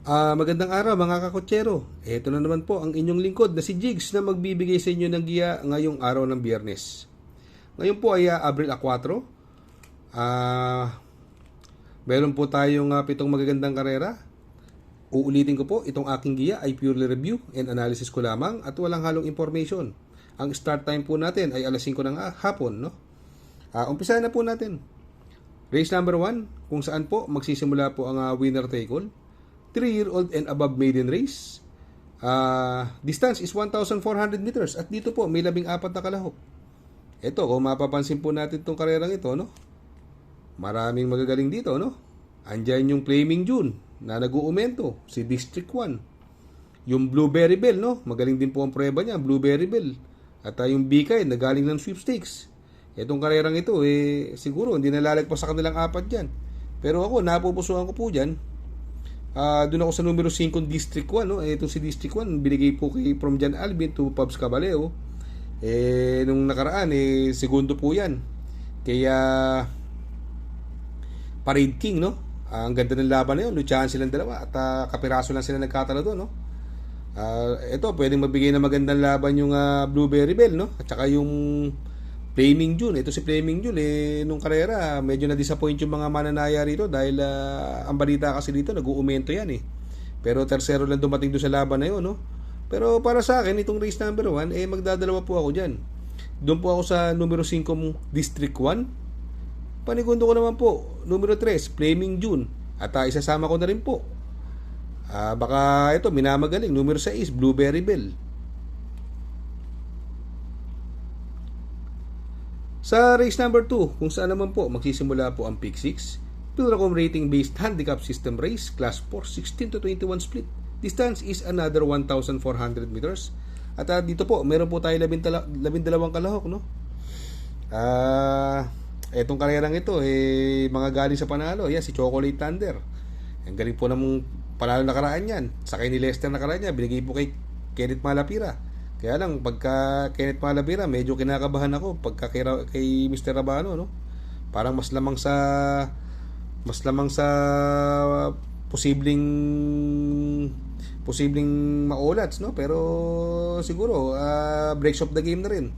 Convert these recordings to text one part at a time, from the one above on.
Magandang araw mga kakotsero. Ito na naman po ang inyong lingkod na si Jigs na magbibigay sa inyo ng giya ngayong araw ng Biyernes. Ngayon po ay Abril 4. Meron po tayong 7 magagandang karera. Uulitin ko po, itong aking giya ay purely review and analysis ko lamang at walang halong information. Ang start time po natin ay alas 5 ng hapon. No? Umpisahan na po natin. Race number 1, kung saan po magsisimula po ang winner take all. 3-year-old and above maiden race. Distance is 1,400 meters at dito po may 14 na kalahok. Ito, kung mapapansin po natin itong karerang ito, no? Maraming magagaling dito, no? Andyan yung Flaming June na nag-uumento, si District 1. Yung Blueberry Bell, no? Magaling din po ang prueba niya, Blueberry Bell. At yung Bikay na galing ng sweepstakes. Itong karerang ito, siguro hindi nalalagpas sa kanilang 4 dyan. Pero ako, napupusuan ko po dyan. Doon ako sa numero 5 District 1, no? Ito si District 1 binigay po kay from John Alvin to Pabs Caballeo. Nung nakaraan segundo po 'yan. Kaya Parade King, no? Ang ganda ng laban na 'yon, luchahan silang dalawa at kapiraso lang sila nagkatalo doon, no? Ito pwedeng magbigay ng magandang laban yung Blueberry Bell, no? At saka yung Flaming June. Ito si Flaming June nung karera medyo na-disappoint yung mga mananaya rito dahil ang balita kasi dito nag-uumento yan Pero tersero lang dumating doon sa laban na yun, no? Pero para sa akin itong race number 1 magdadalawa po ako diyan. Doon po ako sa numero 5 District 1. Panigundo ko naman po numero 3 Flaming June at isasama ko na rin po. Baka ito minamagaling numero 6 Blueberry Bell. Sa race number 2, kung saan naman po magsisimula po ang Pick 6, Pilracom rating based handicap system race, class 4, 16 to 21 split. Distance is another 1,400 meters. At dito po, meron po tayo 12 kalahok, no? Etong karerang ito, mga galing sa panalo. Yan, si Chocolate Thunder. Ang galing po ng panalo nakaraan yan. Sakay ni Lester nakaraan niya, binigay po kay Kenneth Malapira. Kaya lang, pagka Kenneth Malapira, medyo kinakabahan ako pagka kay Mr. Rabano, no? Parang mas lamang sa posibleng maulats, no? Pero siguro breaks of the game na rin.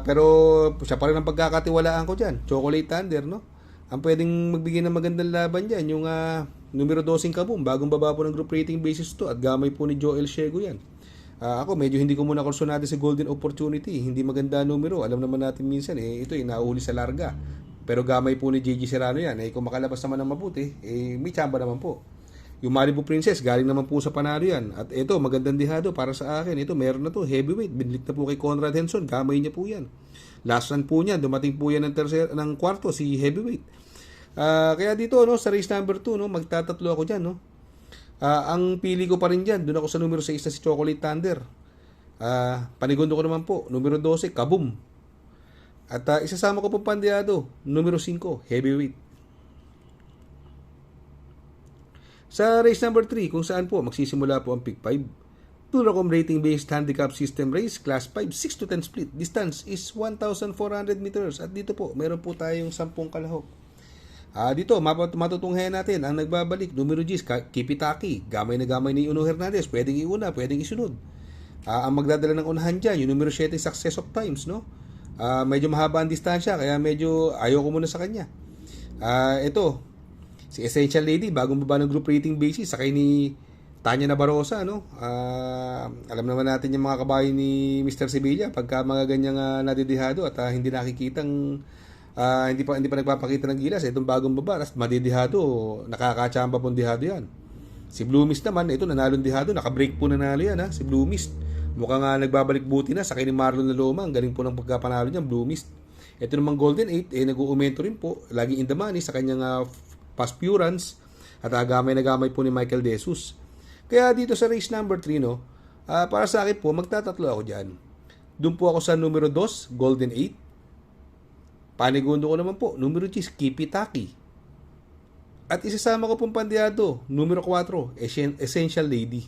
Pero siya pa rin ang pagkakatiwalaan ko diyan, Chocolate Thunder, no? Ang pwedeng magbigay ng magandang laban diyan yung numero 12 Kaboom, bagong baba po ng group rating basis to at gamay po ni Joel Shego yan. Ako medyo hindi ko muna kursunado si Golden Opportunity, hindi maganda numero. Alam naman natin minsan ito nauuli sa larga. Pero gamay po ni JG Serrano yan. Kung makalabas naman ng mabuti, may tsamba naman po. Yung Malibu Princess, galing naman po sa panalo yan. At ito, magandang dihado para sa akin. Ito, meron na to, heavyweight. Binlik na po kay Conrad Henson, gamay niya po yan. Last run po niya, dumating po yan ng kwarto, si heavyweight. Kaya dito, no, sa race number 2, no, magtatatlo ako dyan, no. Ang pili ko pa rin dyan, doon ako sa numero 6 na si Chocolate Thunder. Panigundo ko naman po, numero 12, Kaboom. At isasama ko pong pandiado, numero 5, Heavyweight. Sa race number 3, kung saan po magsisimula po ang Pick 5, Pilracom rating based handicap system race, class 5, 6 to 10 split. Distance is 1,400 meters. At dito po, meron po tayong 10 kalahok. Dito, matutunghayan natin ang nagbabalik, numero 10, Kipitaki. Gamay na gamay ni Uno Hernandez. Pwedeng iuna, pwedeng isunod. Ang magdadala ng unahan dyan, yung numero 7, Success of Times, no? Medyo mahaba ang distansya, kaya medyo ayoko muna sa kanya. Ito, si Essential Lady, bagong baba ng group rating basis, sakay ni Tanya Nabarosa, no? Alam naman natin yung mga kabayo ni Mr. Sevilla, pagka mga ganyang nadidihado at hindi nakikitang hindi pa nagpapakita ng gilas itong bagong baba, tapos madidihado, nakakachamba pong dihado yan. Si Blue Mist naman, ito nanalong dihado, naka-break po nanalo yan si Blue Mist. Mukhang nagabalik buti na, sakay ni Marlon na Loma, ang galing po ng pagkapanalo niya, Blue Mist. Ito namang Golden 8, nag-uumento rin po, laging in the money sa kanyang past purance, at gamay na gamay po ni Michael De Jesus. Kaya dito sa race number 3, no, para sa akin po, magtatatlo ako dyan. Doon po ako sa numero 2, Golden 8. Panigundo ko naman po, numero 10, Kipitaki. At isasama ko pong pandiado, numero 4, Essential Lady.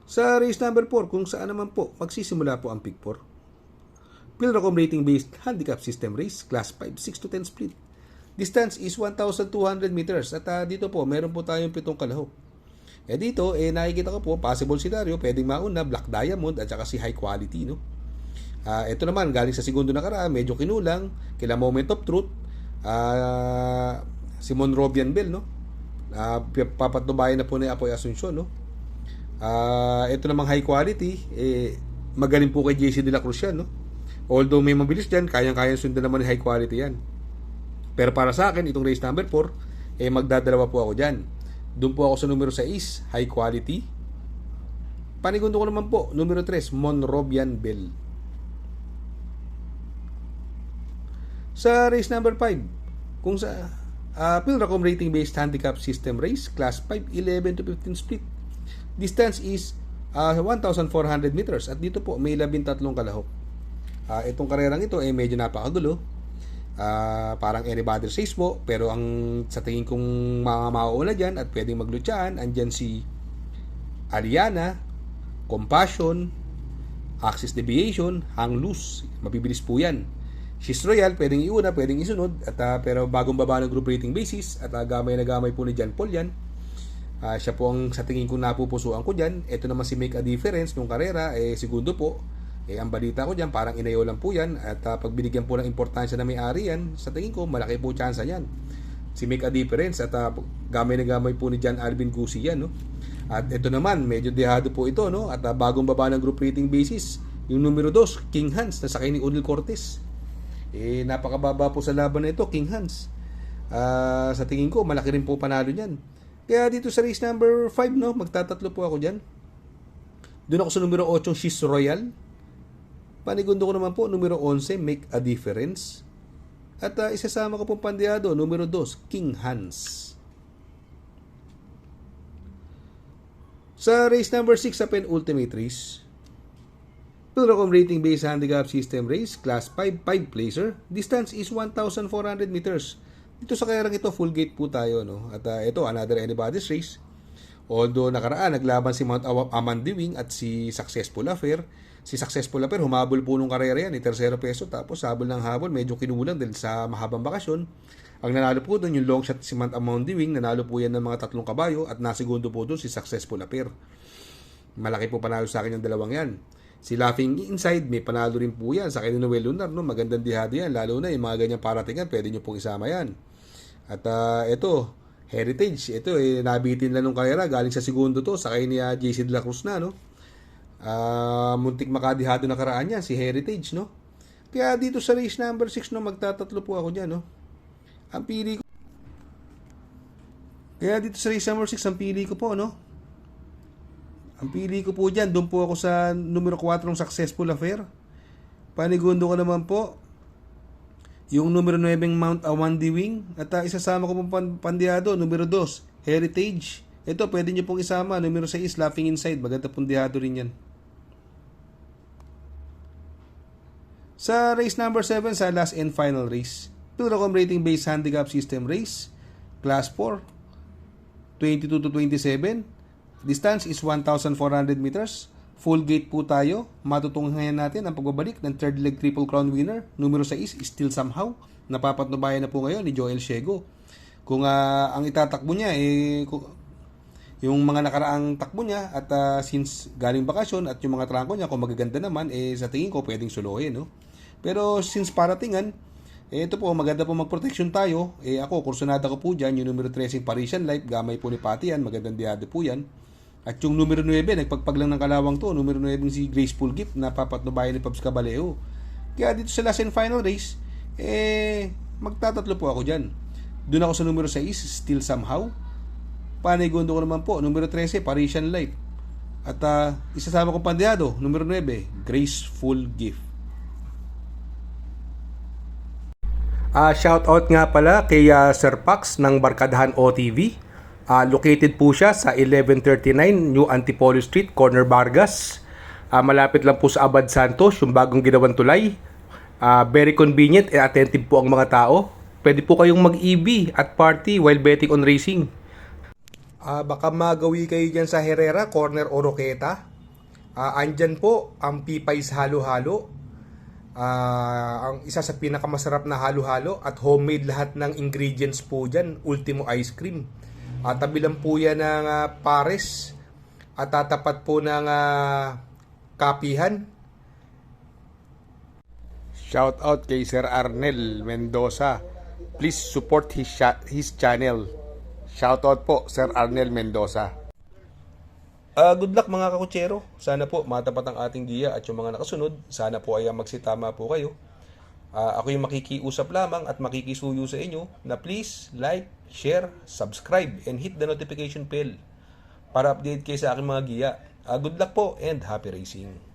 Sa race number 4, kung saan naman po magsisimula po ang Pick 4, Pilracom rating based handicap system race, class 5, 6 to 10 split. Distance is 1,200 meters. At dito po, meron po tayong 7 kalahok. Dito, nakikita ko po, possible scenario, pwedeng mauna, Black Diamond at saka si High Quality, no? Ito naman, galing sa segundo nakaraan, medyo kinulang, kila Moment of Truth, si Monrovian Bell, no? Papatubayan na po ni Apoy Asuncion, no? Ito namang High Quality, magaling po kay JC De La Cruz yan, no? Although may mabilis dyan, kayang-kayang sundan naman ni High Quality yan. Pero para sa akin, itong race number 4, magdadalawa po ako dyan. Doon po ako sa numero 6, High Quality. Panigundo ko naman po, numero 3, Monrovian Bell. Sa race number 5, kung sa Pilracom rating based handicap system race, class 5, 11 to 15 split. Distance is 1,400 meters at dito po may 13 kalahok. Itong karerang ito medyo napakagulo. Parang anybody's race po, pero ang sa tingin kong mga mauuna dyan at pwedeng maglutsaan, andyan si Aliana, Compassion, Axis Deviation, Hang Loose. Mabibilis po yan. She's Royal, pwedeng iuna, pwedeng isunod, at pero bagong baba ng group rating basis, at gamay na gamay po ni John Paul yan. Siya po ang sa tingin kong napupusuan ko dyan. Ito naman si Make a Difference nung karera, segundo po. Ang balita ko dyan, parang inayo lang po yan, at pag binigyan po ng importansya na may-ari yan, sa tingin ko, malaki po tsansa yan. Si Make a Difference, at gamay na gamay po ni John Alvin Gusi yan, no? At ito naman, medyo dehado po ito, no? At bagong baba ng group rating basis, yung numero 2, King Hans, na sakay ni Odil Cortez. Napakababa po sa laban na ito, King Hans. Sa tingin ko, malaki rin po panalo niyan. Kaya dito sa race number 5, no, magtatatlo po ako dyan. Doon ako sa numero 8, She's Royal. Panigundo ko naman po, numero 11, Make a Difference. At isasama ko pong pandiado, numero 2, King Hans. Sa race number 6 sa penultimate race, Pilracom rating based handicap system race, class 5, 5 placer. Distance is 1,400 meters. Dito sa karerang ito, full gate po tayo, no? At ito, another anybody's race. Although nakaraan, naglaban si Mount Amandiwing at si Successful Affair. Si Successful Affair, humabol po nung karera yan, tercero peso. Tapos habol ng habol, medyo kinulang dahil sa mahabang bakasyon. Ang nanalo po doon, yung long shot si Mount Amandiwing, nanalo po yan ng mga 3 kabayo at nasegundo po doon si Successful Affair. Malaki po panalo sa akin yung dalawang yan. Si Laughing Inside, may panalo rin po yan sa kay Noel Lunar, no? Magandang dihado yan, lalo na yung mga ganyang paratingan, pwede nyo pong isama yan. At ito, Heritage, ito nabitin lang nung karera, galing sa segundo to, sakay ni JC De La Cruz na, no? Muntik makadihado na karaan yan, si Heritage, no? Kaya dito sa race number 6, no, magtatatlo po ako dyan, no? Ang pili ko, kaya dito sa race number 6, ang pili ko po, no? Ang pili ko po dyan, doon po ako sa numero 4 ng Successful Affair. Panigundo ko naman po yung numero 9 Mount Amandiwing. At isasama ko pong pandiado, numero 2, Heritage. Ito, pwede nyo pong isama, numero 6, Laughing Inside. Maganda pong dihado rin yan. Sa race number 7, sa last and final race, Pilracom rating based handicap system race, class 4, 22 to 27. Distance is 1,400 meters. Full gate po tayo. Matutunghayan natin ang pagbabalik ng third leg triple crown winner. Numero 6 is Still Somehow. Napapatnubayan na po ngayon ni Joel Ciego. Kung ang itatakbo niya, yung mga nakaraang takbo niya at since galing bakasyon at yung mga trangko niya, kung magaganda naman, sa tingin ko pwedeng suluhin, no? Pero since paratingan, ito po, maganda po mag-protection tayo. Ako, kursunada ko po dyan, yung numero 13 Parisian Life, gamay po ni Pati yan, magandang diado po yan. At yung numero 9, nagpagpag lang ng kalawang to, numero 9 si Graceful Gift, napapatnubayan ni Pabs Caballeo. Kaya dito sa last and final race, magtatatlo po ako dyan. Doon ako sa numero 6, Still Somehow. Panigundo ko naman po, numero 13, Parisian Life. At isasama kong pandiado, numero 9, Graceful Gift. Shout out nga pala kay Sir Pax ng Barkadahan OTV. Located po siya sa 1139 New Antipolo Street, Corner Vargas. Malapit lang po sa Abad Santos, yung bagong ginawang tulay. Very convenient and attentive po ang mga tao. Pwede po kayong mag-EB at party while betting on racing. Baka magawi kayo dyan sa Herrera, Corner Oroqueta. Andyan po ang Pipay's Halo-Halo. Ang isa sa pinakamasarap na halo-halo at homemade lahat ng ingredients po dyan, Ultimo Ice Cream. Tabi lang po yan ng Pares at tatapat po ng kapihan. Shout out kay Sir Arnel Mendoza. Please support his channel. Shout out po Sir Arnel Mendoza. Good luck mga kakutsero. Sana po matapat ang ating giya at yung mga nakasunod, sana po ay magsitama po kayo. Ako yung makikiusap lamang at makikisuyo sa inyo na please like, share, subscribe, and hit the notification bell para update kayo sa aking mga giya. Good luck po and happy racing.